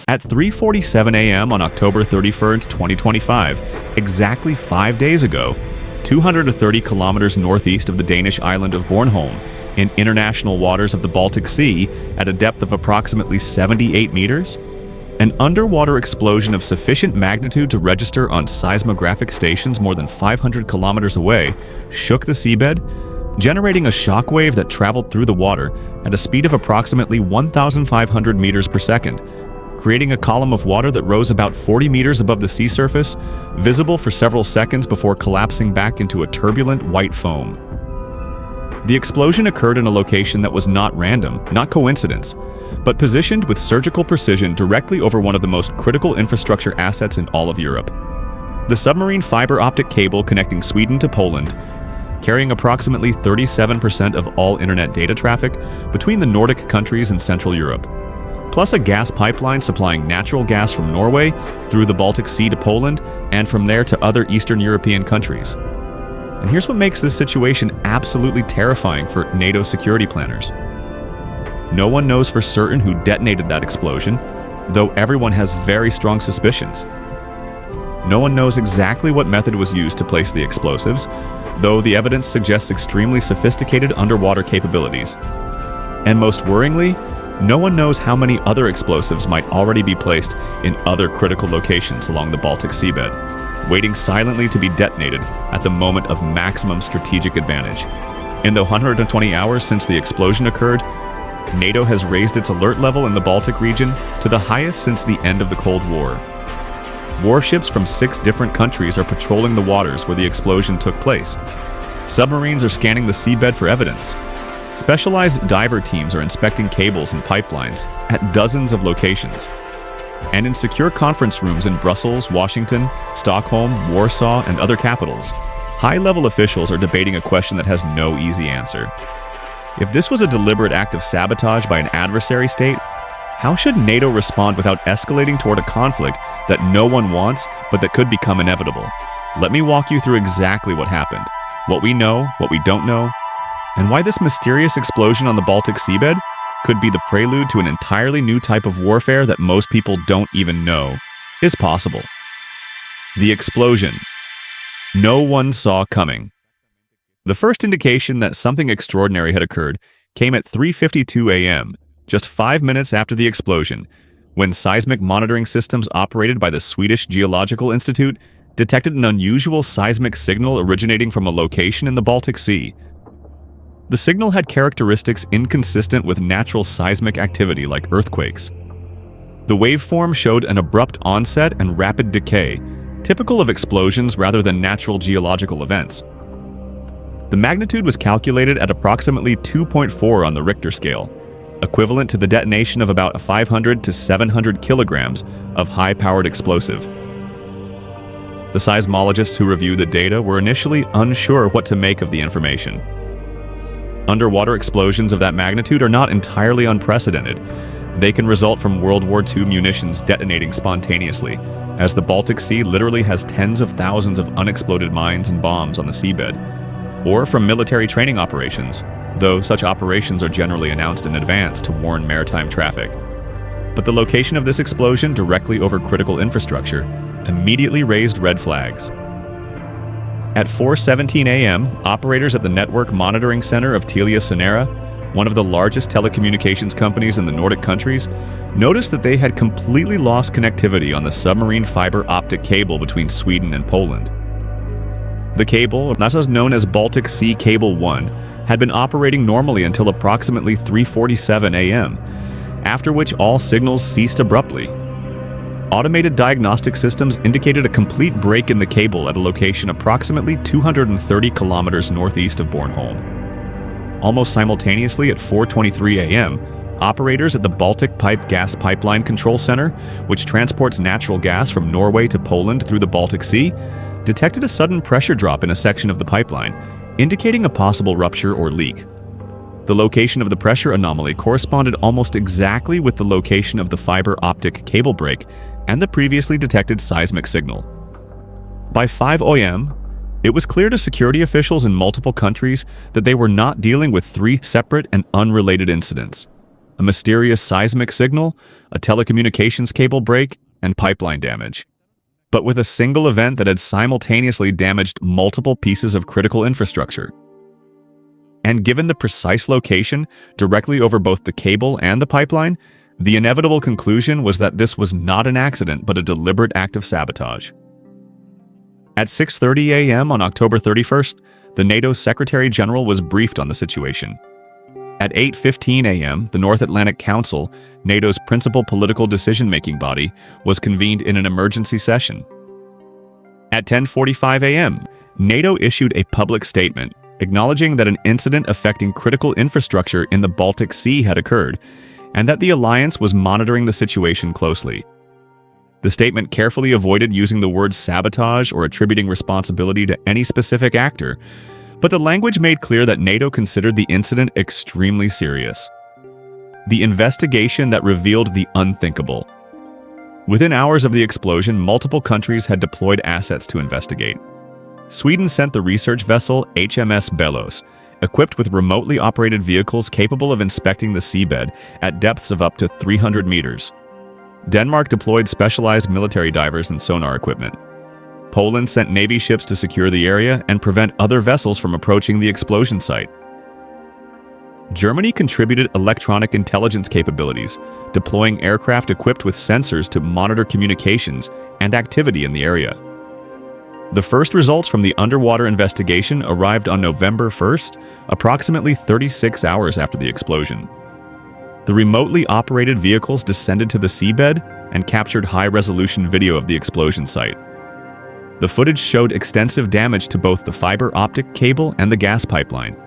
At 3:47 a.m. on October 31st, 2025, exactly 5 days ago, 230 kilometers northeast of the Danish island of Bornholm, in international waters of the Baltic Sea at a depth of approximately 78 meters, an underwater explosion of sufficient magnitude to register on seismographic stations more than 500 kilometers away shook the seabed, generating a shockwave that traveled through the water at a speed of approximately 1,500 meters per second, creating a column of water that rose about 40 meters above the sea surface, visible for several seconds before collapsing back into a turbulent white foam. The explosion occurred in a location that was not random, not coincidence, but positioned with surgical precision directly over one of the most critical infrastructure assets in all of Europe. The submarine fiber optic cable connecting Sweden to Poland, carrying approximately 37% of all internet data traffic between the Nordic countries and Central Europe, plus a gas pipeline supplying natural gas from Norway through the Baltic Sea to Poland and from there to other Eastern European countries. And here's what makes this situation absolutely terrifying for NATO security planners. No one knows for certain who detonated that explosion, though everyone has very strong suspicions. No one knows exactly what method was used to place the explosives, though the evidence suggests extremely sophisticated underwater capabilities. And most worryingly, no one knows how many other explosives might already be placed in other critical locations along the Baltic seabed, waiting silently to be detonated at the moment of maximum strategic advantage. In the 120 hours since the explosion occurred, NATO has raised its alert level in the Baltic region to the highest since the end of the Cold War. Warships from 6 different countries are patrolling the waters where the explosion took place. Submarines are scanning the seabed for evidence. Specialized diver teams are inspecting cables and pipelines at dozens of locations. And in secure conference rooms in Brussels, Washington, Stockholm, Warsaw, and other capitals, high-level officials are debating a question that has no easy answer. If this was a deliberate act of sabotage by an adversary state, how should NATO respond without escalating toward a conflict that no one wants but that could become inevitable? Let me walk you through exactly what happened, what we know, what we don't know, and why this mysterious explosion on the Baltic seabed could be the prelude to an entirely new type of warfare that most people don't even know is possible. The explosion. No one saw coming. The first indication that something extraordinary had occurred came at 3:52 a.m., just 5 minutes after the explosion, when seismic monitoring systems operated by the Swedish Geological Institute detected an unusual seismic signal originating from a location in the Baltic Sea. The signal had characteristics inconsistent with natural seismic activity like earthquakes. The waveform showed an abrupt onset and rapid decay, typical of explosions rather than natural geological events. The magnitude was calculated at approximately 2.4 on the Richter scale, equivalent to the detonation of about 500 to 700 kilograms of high-powered explosive. The seismologists who reviewed the data were initially unsure what to make of the information. Underwater explosions of that magnitude are not entirely unprecedented. They can result from World War II munitions detonating spontaneously, as the Baltic Sea literally has tens of thousands of unexploded mines and bombs on the seabed, or from military training operations, though such operations are generally announced in advance to warn maritime traffic. But the location of this explosion directly over critical infrastructure immediately raised red flags. At 4:17 a.m., operators at the Network Monitoring Center of Telia Sonera, one of the largest telecommunications companies in the Nordic countries, noticed that they had completely lost connectivity on the submarine fiber optic cable between Sweden and Poland. The cable, also known as Baltic Sea Cable 1, had been operating normally until approximately 3:47 a.m., after which all signals ceased abruptly. Automated diagnostic systems indicated a complete break in the cable at a location approximately 230 kilometers northeast of Bornholm. Almost simultaneously at 4:23 a.m., operators at the Baltic Pipe Gas Pipeline Control Center, which transports natural gas from Norway to Poland through the Baltic Sea, detected a sudden pressure drop in a section of the pipeline, indicating a possible rupture or leak. The location of the pressure anomaly corresponded almost exactly with the location of the fiber optic cable break and the previously detected seismic signal. By 5 a.m., it was clear to security officials in multiple countries that they were not dealing with 3 separate and unrelated incidents. a mysterious seismic signal, a telecommunications cable break, and pipeline damage. But with a single event that had simultaneously damaged multiple pieces of critical infrastructure. And given the precise location, directly over both the cable and the pipeline, the inevitable conclusion was that this was not an accident but a deliberate act of sabotage. At 6:30 a.m. on October 31st, the NATO Secretary General was briefed on the situation. At 8:15 a.m., the North Atlantic Council, NATO's principal political decision-making body, was convened in an emergency session. At 10:45 a.m., NATO issued a public statement acknowledging that an incident affecting critical infrastructure in the Baltic Sea had occurred, and that the alliance was monitoring the situation closely. The statement carefully avoided using the word sabotage or attributing responsibility to any specific actor, but the language made clear that NATO considered the incident extremely serious. The investigation that revealed the unthinkable. Within hours of the explosion, multiple countries had deployed assets to investigate. Sweden sent the research vessel HMS Bellos, equipped with remotely operated vehicles capable of inspecting the seabed at depths of up to 300 meters. Denmark deployed specialized military divers and sonar equipment. Poland sent Navy ships to secure the area and prevent other vessels from approaching the explosion site. Germany contributed electronic intelligence capabilities, deploying aircraft equipped with sensors to monitor communications and activity in the area. The first results from the underwater investigation arrived on November 1st, approximately 36 hours after the explosion. The remotely operated vehicles descended to the seabed and captured high-resolution video of the explosion site. The footage showed extensive damage to both the fiber optic cable and the gas pipeline.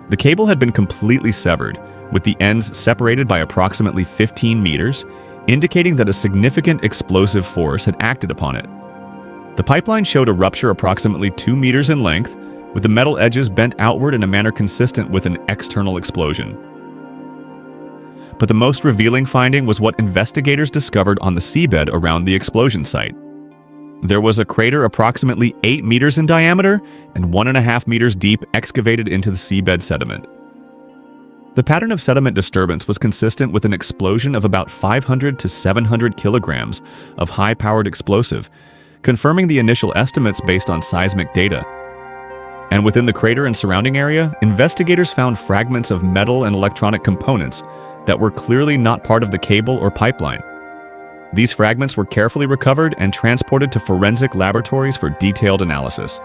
The cable had been completely severed, with the ends separated by approximately 15 meters, indicating that a significant explosive force had acted upon it. The pipeline showed a rupture approximately 2 meters in length, with the metal edges bent outward in a manner consistent with an external explosion. But the most revealing finding was what investigators discovered on the seabed around the explosion site. There was a crater approximately 8 meters in diameter and 1.5 meters deep excavated into the seabed sediment. The pattern of sediment disturbance was consistent with an explosion of about 500 to 700 kilograms of high-powered explosive, confirming the initial estimates based on seismic data. And within the crater and surrounding area, investigators found fragments of metal and electronic components that were clearly not part of the cable or pipeline. These fragments were carefully recovered and transported to forensic laboratories for detailed analysis.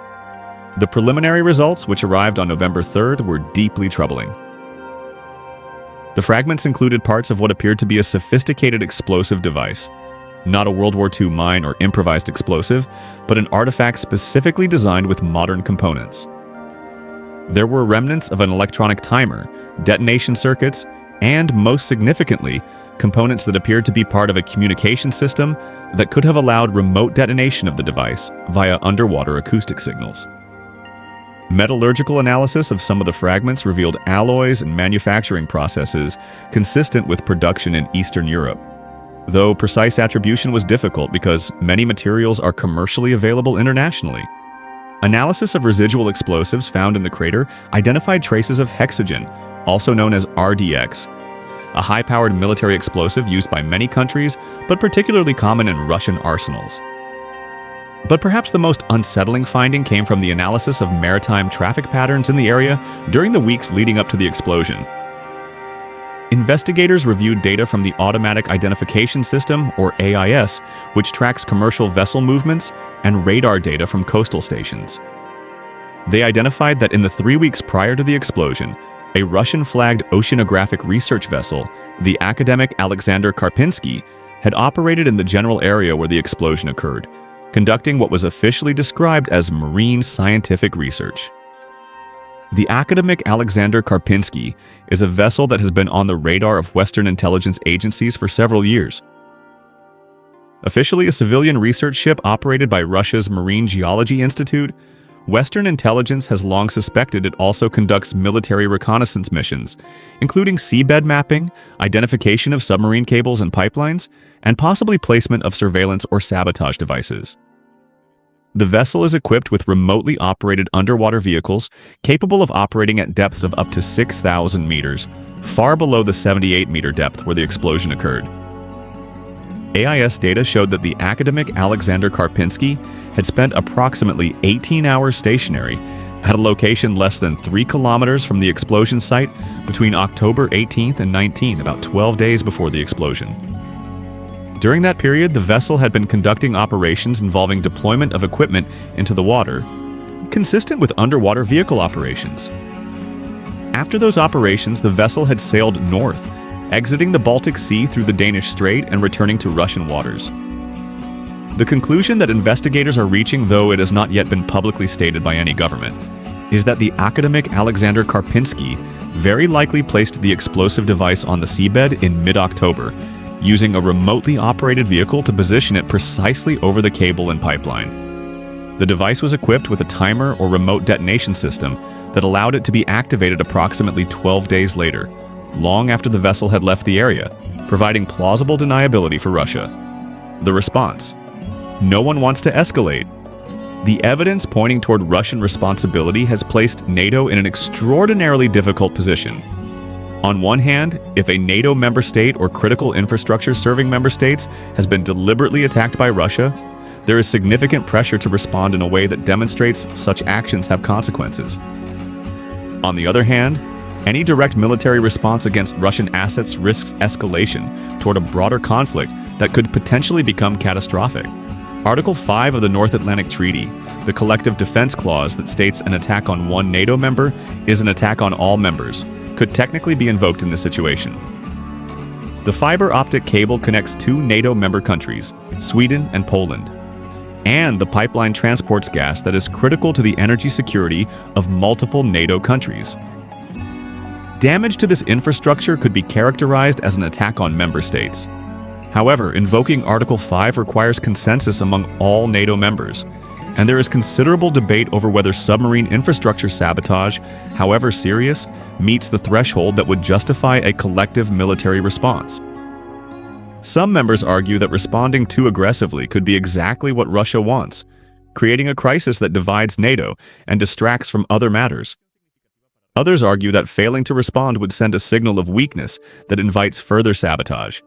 The preliminary results, which arrived on November 3rd, were deeply troubling. The fragments included parts of what appeared to be a sophisticated explosive device, not a World War II mine or improvised explosive, but an artifact specifically designed with modern components. There were remnants of an electronic timer, detonation circuits, and, most significantly, components that appeared to be part of a communication system that could have allowed remote detonation of the device via underwater acoustic signals. Metallurgical analysis of some of the fragments revealed alloys and manufacturing processes consistent with production in Eastern Europe, though precise attribution was difficult because many materials are commercially available internationally. Analysis of residual explosives found in the crater identified traces of hexogen, also known as RDX, a high-powered military explosive used by many countries, but particularly common in Russian arsenals. But perhaps the most unsettling finding came from the analysis of maritime traffic patterns in the area during the weeks leading up to the explosion. Investigators reviewed data from the Automatic Identification System, or AIS, which tracks commercial vessel movements, and radar data from coastal stations. They identified that in the 3 weeks prior to the explosion, a Russian-flagged oceanographic research vessel, the academic Alexander Karpinsky, had operated in the general area where the explosion occurred, conducting what was officially described as marine scientific research. The academic Alexander Karpinsky is a vessel that has been on the radar of Western intelligence agencies for several years. Officially a civilian research ship operated by Russia's Marine Geology Institute, Western intelligence has long suspected it also conducts military reconnaissance missions, including seabed mapping, identification of submarine cables and pipelines, and possibly placement of surveillance or sabotage devices. The vessel is equipped with remotely operated underwater vehicles capable of operating at depths of up to 6,000 meters, far below the 78-meter depth where the explosion occurred. AIS data showed that the academic Alexander Karpinski had spent approximately 18 hours stationary at a location less than 3 kilometers from the explosion site between October 18th and 19th, about 12 days before the explosion. During that period, the vessel had been conducting operations involving deployment of equipment into the water, consistent with underwater vehicle operations. After those operations, the vessel had sailed north, exiting the Baltic Sea through the Danish Strait and returning to Russian waters. The conclusion that investigators are reaching, though it has not yet been publicly stated by any government, is that the academic Alexander Karpinski very likely placed the explosive device on the seabed in mid-October, using a remotely operated vehicle to position it precisely over the cable and pipeline. The device was equipped with a timer or remote detonation system that allowed it to be activated approximately 12 days later, long after the vessel had left the area, providing plausible deniability for Russia. The response: no one wants to escalate. The evidence pointing toward Russian responsibility has placed NATO in an extraordinarily difficult position. On one hand, if a NATO member state or critical infrastructure serving member states has been deliberately attacked by Russia, there is significant pressure to respond in a way that demonstrates such actions have consequences. On the other hand, any direct military response against Russian assets risks escalation toward a broader conflict that could potentially become catastrophic. Article 5 of the North Atlantic Treaty, the Collective Defense Clause that states an attack on one NATO member is an attack on all members, could technically be invoked in this situation. The fiber optic cable connects 2 NATO member countries, Sweden and Poland, and the pipeline transports gas that is critical to the energy security of multiple NATO countries. Damage to this infrastructure could be characterized as an attack on member states. However, invoking Article 5 requires consensus among all NATO members, and there is considerable debate over whether submarine infrastructure sabotage, however serious, meets the threshold that would justify a collective military response. Some members argue that responding too aggressively could be exactly what Russia wants, creating a crisis that divides NATO and distracts from other matters. Others argue that failing to respond would send a signal of weakness that invites further sabotage.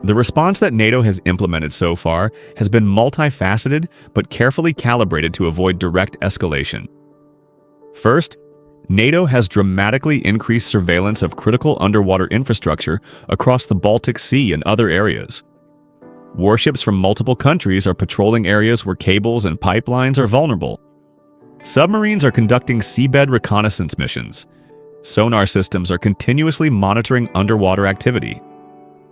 The response that NATO has implemented so far has been multifaceted but carefully calibrated to avoid direct escalation. First, NATO has dramatically increased surveillance of critical underwater infrastructure across the Baltic Sea and other areas. Warships from multiple countries are patrolling areas where cables and pipelines are vulnerable. Submarines are conducting seabed reconnaissance missions. Sonar systems are continuously monitoring underwater activity.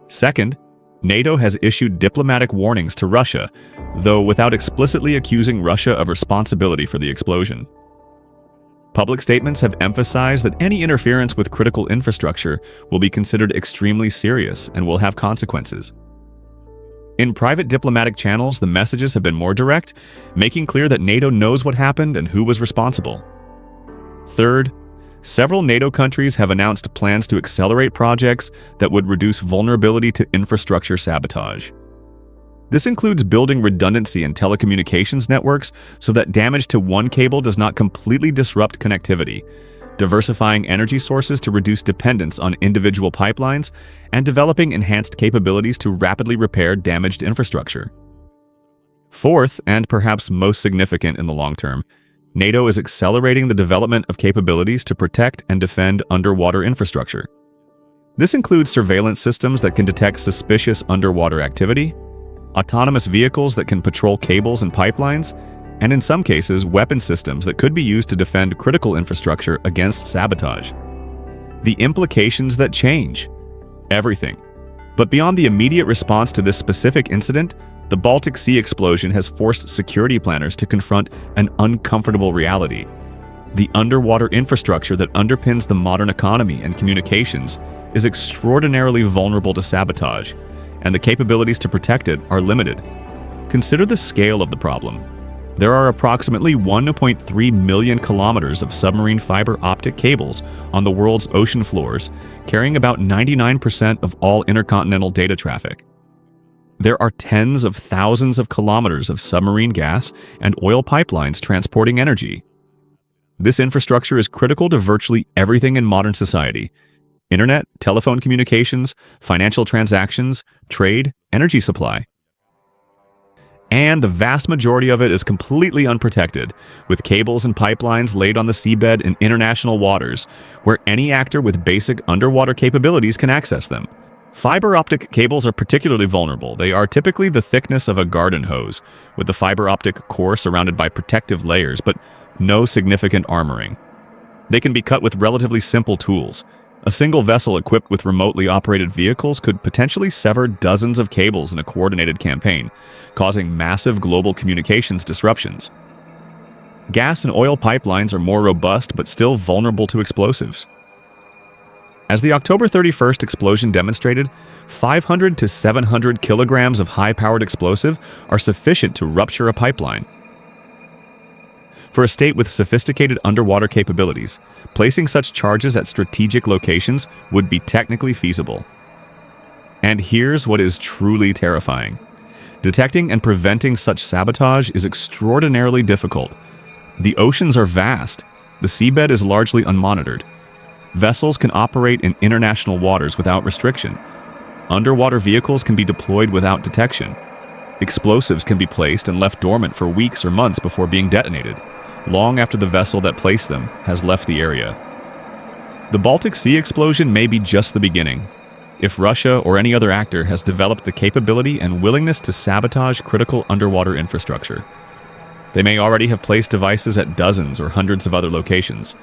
Second, NATO has issued diplomatic warnings to Russia, though without explicitly accusing Russia of responsibility for the explosion. Public statements have emphasized that any interference with critical infrastructure will be considered extremely serious and will have consequences. In private diplomatic channels, the messages have been more direct, making clear that NATO knows what happened and who was responsible. Third, several NATO countries have announced plans to accelerate projects that would reduce vulnerability to infrastructure sabotage. This includes building redundancy in telecommunications networks so that damage to one cable does not completely disrupt connectivity, diversifying energy sources to reduce dependence on individual pipelines, and developing enhanced capabilities to rapidly repair damaged infrastructure. Fourth, and perhaps most significant in the long term, NATO is accelerating the development of capabilities to protect and defend underwater infrastructure. This includes surveillance systems that can detect suspicious underwater activity, autonomous vehicles that can patrol cables and pipelines, and in some cases, weapon systems that could be used to defend critical infrastructure against sabotage. The implications that change everything. But beyond the immediate response to this specific incident, the Baltic Sea explosion has forced security planners to confront an uncomfortable reality. The underwater infrastructure that underpins the modern economy and communications is extraordinarily vulnerable to sabotage, and the capabilities to protect it are limited. Consider the scale of the problem. There are approximately 1.3 million kilometers of submarine fiber optic cables on the world's ocean floors, carrying about 99% of all intercontinental data traffic. There are tens of thousands of kilometers of submarine gas and oil pipelines transporting energy. This infrastructure is critical to virtually everything in modern society: internet, telephone communications, financial transactions, trade, energy supply. And the vast majority of it is completely unprotected, with cables and pipelines laid on the seabed in international waters, where any actor with basic underwater capabilities can access them. Fiber optic cables are particularly vulnerable. They are typically the thickness of a garden hose, with the fiber optic core surrounded by protective layers, but no significant armoring. They can be cut with relatively simple tools. A single vessel equipped with remotely operated vehicles could potentially sever dozens of cables in a coordinated campaign, causing massive global communications disruptions. Gas and oil pipelines are more robust but still vulnerable to explosives. As the October 31st explosion demonstrated, 500 to 700 kilograms of high-powered explosive are sufficient to rupture a pipeline. For a state with sophisticated underwater capabilities, placing such charges at strategic locations would be technically feasible. And here's what is truly terrifying. Detecting and preventing such sabotage is extraordinarily difficult. The oceans are vast. The seabed is largely unmonitored. Vessels can operate in international waters without restriction. Underwater vehicles can be deployed without detection. Explosives can be placed and left dormant for weeks or months before being detonated, long after the vessel that placed them has left the area. The Baltic Sea explosion may be just the beginning. If Russia or any other actor has developed the capability and willingness to sabotage critical underwater infrastructure, they may already have placed devices at dozens or hundreds of other locations,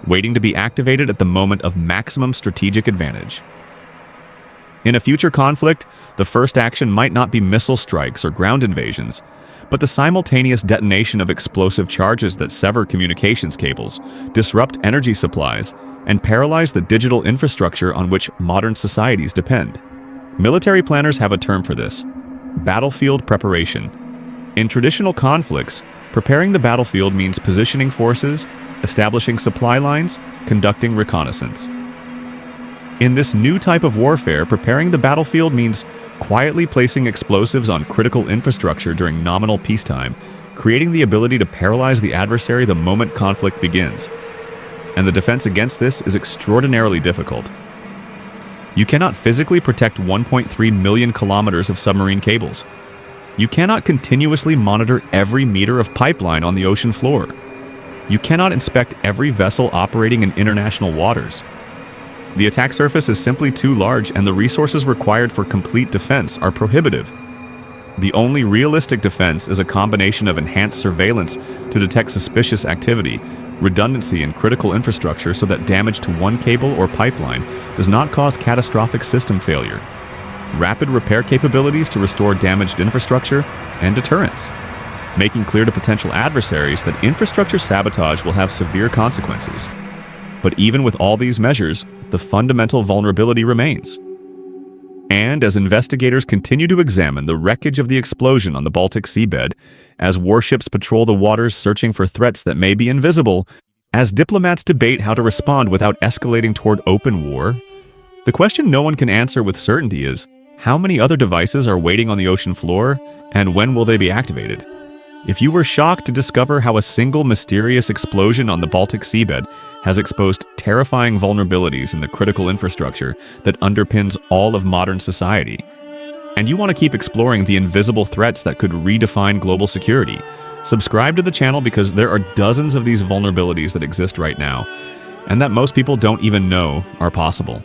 waiting to be activated at the moment of maximum strategic advantage. In a future conflict, the first action might not be missile strikes or ground invasions, but the simultaneous detonation of explosive charges that sever communications cables, disrupt energy supplies, and paralyze the digital infrastructure on which modern societies depend. Military planners have a term for this: battlefield preparation. In traditional conflicts, preparing the battlefield means positioning forces, establishing supply lines, conducting reconnaissance. In this new type of warfare, preparing the battlefield means quietly placing explosives on critical infrastructure during nominal peacetime, creating the ability to paralyze the adversary the moment conflict begins. And the defense against this is extraordinarily difficult. You cannot physically protect 1.3 million kilometers of submarine cables. You cannot continuously monitor every meter of pipeline on the ocean floor. You cannot inspect every vessel operating in international waters. The attack surface is simply too large, and the resources required for complete defense are prohibitive. The only realistic defense is a combination of enhanced surveillance to detect suspicious activity, redundancy in critical infrastructure so that damage to one cable or pipeline does not cause catastrophic system failure, rapid repair capabilities to restore damaged infrastructure, and deterrence, making clear to potential adversaries that infrastructure sabotage will have severe consequences. But even with all these measures, the fundamental vulnerability remains. And as investigators continue to examine the wreckage of the explosion on the Baltic seabed, as warships patrol the waters searching for threats that may be invisible, as diplomats debate how to respond without escalating toward open war, the question no one can answer with certainty is, how many other devices are waiting on the ocean floor, and when will they be activated? If you were shocked to discover how a single mysterious explosion on the Baltic seabed has exposed terrifying vulnerabilities in the critical infrastructure that underpins all of modern society, and you want to keep exploring the invisible threats that could redefine global security, subscribe to the channel because there are dozens of these vulnerabilities that exist right now, and that most people don't even know are possible.